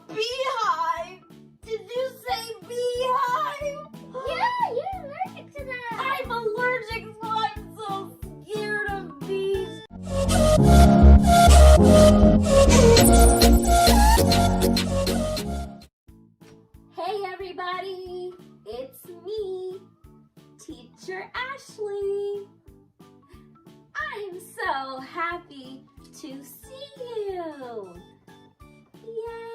beehive? Did you say beehive? Yeah, you're allergic to that. I'm allergic, so I'm so scared of bees. Hey everybody, it's me, Teacher Ashley. I'm so happy to see you. Yay!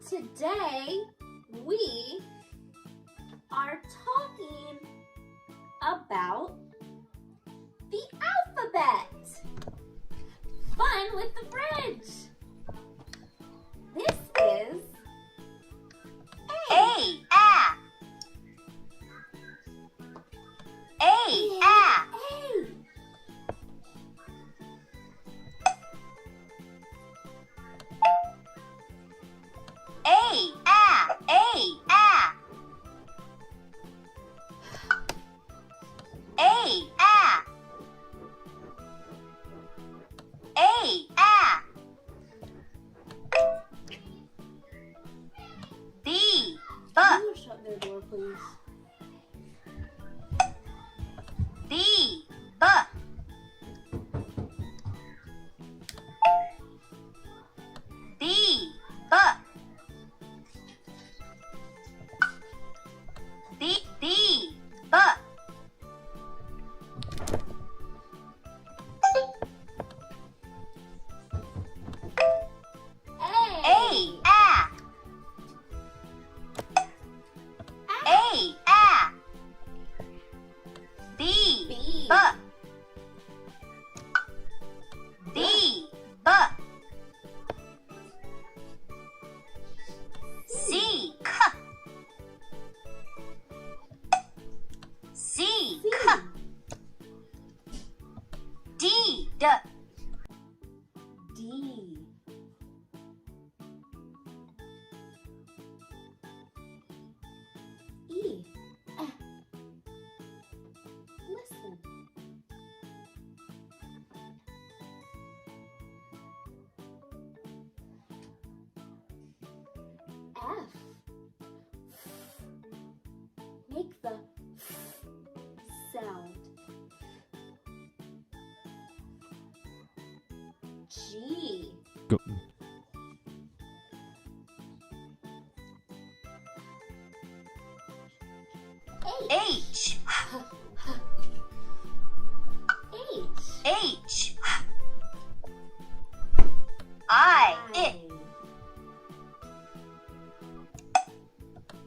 Today we are talking about the alphabet. Fun with the bridge. This is A, A. A, A. A. A, A, A, A. A, A. A, A. B, B. Can you shut their door, please? B, B. B, B. B, B, B. A. A, A. A, A. B, B. B. B, B. C, K. C, K. D, D. D. E. F. Listen. F. Make the sound. G. Go. H, H. H. I, it.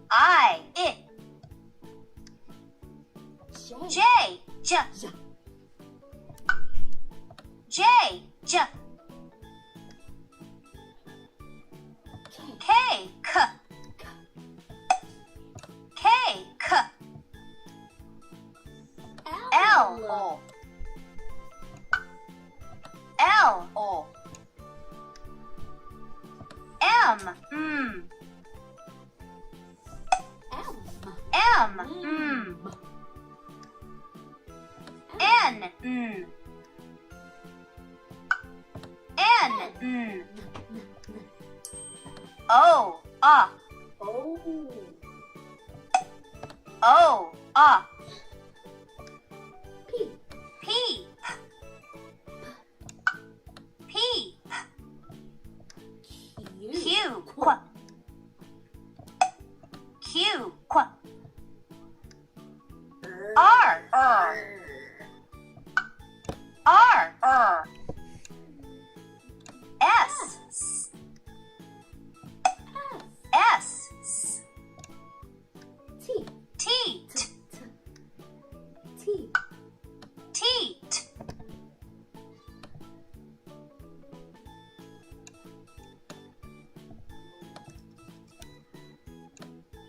I, it. J. J, J. J, J. K. K, K. K, K. L, O. L, O. M, M. M. M, N, N. N, O, A. O. O, A. P. P. P. Q. Q, Qu. Q, Qu. R, R, S, S. S, S. T. Teat, T. teat.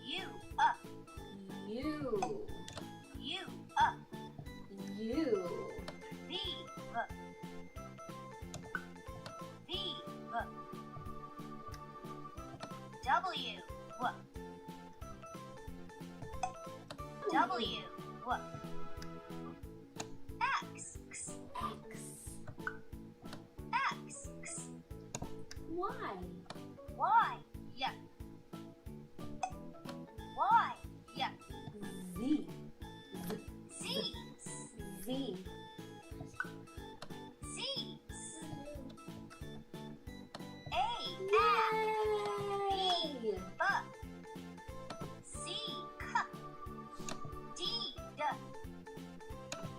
U, up, U. U, up. U. V, up. V, up. W, up. W, up. X, X. X. X, X. Y. Y. Yeah. Y. Yeah. Z. Z. Z. Z. A. Yay! B. C. D. E.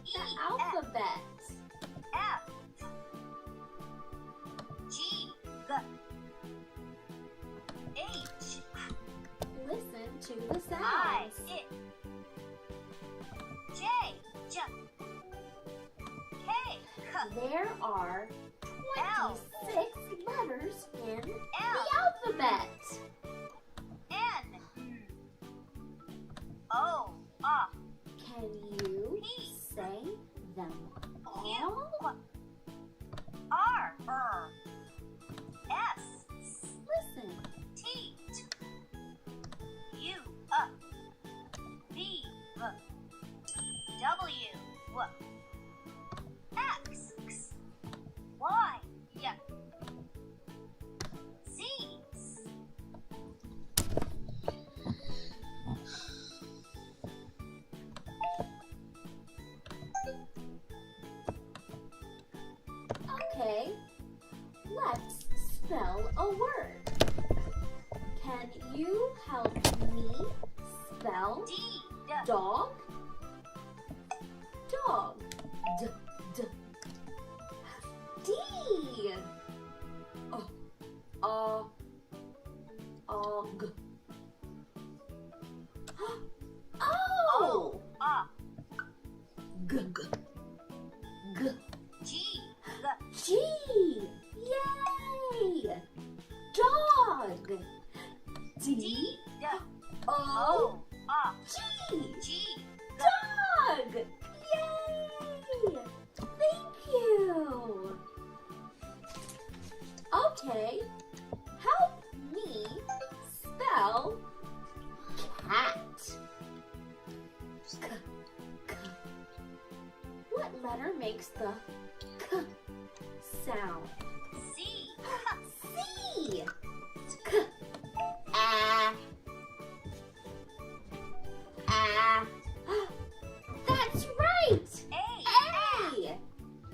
The alphabet. F. G. H. Listen to the I. sounds. It. J. K. There are L. 26 letters in the L. alphabet. N. O. Can you P. say them Q. all? R. S. Listen. T. U. V. W. X. Y. Z. Okay, let's spell a word. Can you help me spell D. dog? Dog. D. D. D. Og. Oh. G. G. G. G. G. Yay. Dog. D. D. O. G. G. Dog. Yay. Thank you. Okay. Help me spell cat. K. K. What letter makes the K sound? C. C. K. Ah. Ah. That's right. A. A.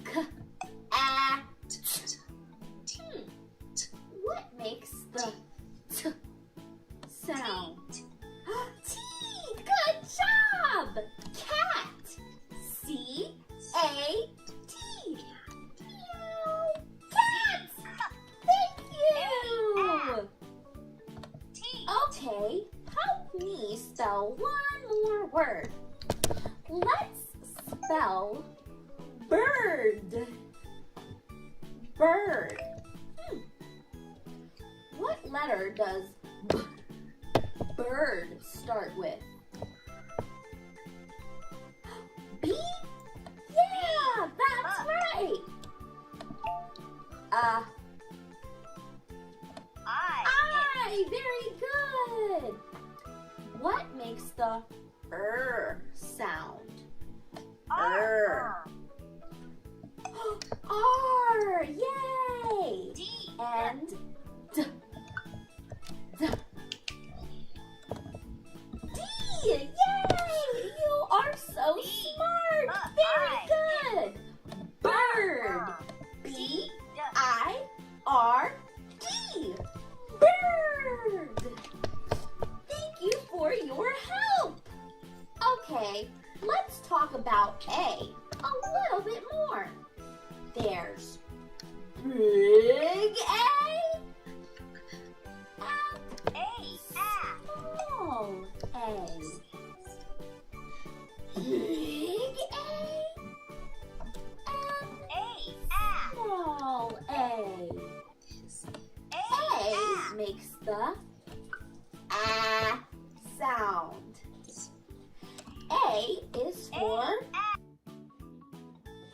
K. Ah. What makes the T sound? T. Good job. Cat. C. A. T. Meow. Cat. Thank you. T. Okay, help me spell one more word. Let's spell bird. Bird. What letter does bird start with? B? Yeah, that's right. I. Very good. What makes the sound? R. R. Yay. D. And D. D. D. Yay. You are so smart. Very good. Bird. B. I. R. D. Bird. Thank you for your help. Okay, let's talk about A a little bit more. There's big A and A. small A. Big A and small A. A makes the sound. A is for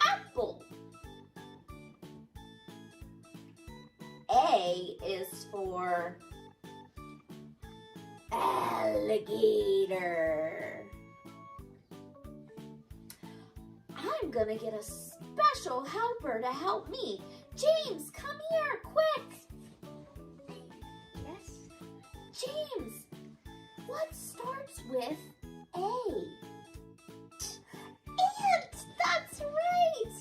apple. A is for alligator. I'm gonna get a special helper to help me. James, come here, quick. with A. Ant! That's right!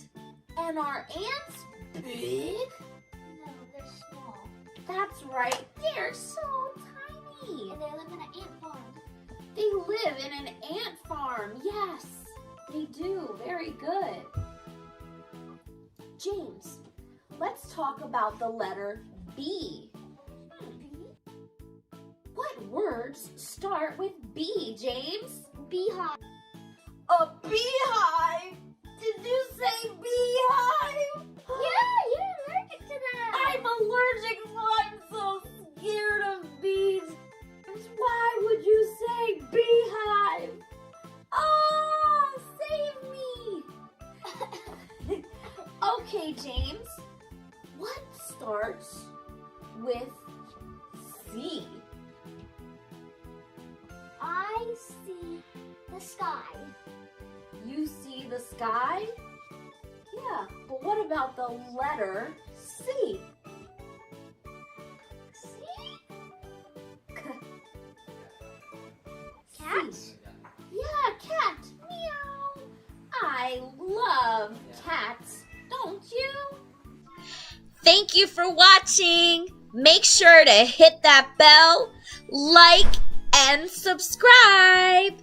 And are ants big? No, they're small. That's right, they're so tiny. And they live in an ant farm. They live in an ant farm, yes, they do, very good. James, let's talk about the letter B. What words start with B, James? Beehive. A beehive? Did you say beehive? Yeah, you're allergic to that. I'm allergic, so I'm so scared of bees. Why would you say beehive? Oh, save me. Okay, James, what starts with C? I see the sky. You see the sky? Yeah, but what about the letter C? See? Cat? Yeah, cat. Meow. I love cats, don't you? Thank you for watching. Make sure to hit that bell, like, and subscribe.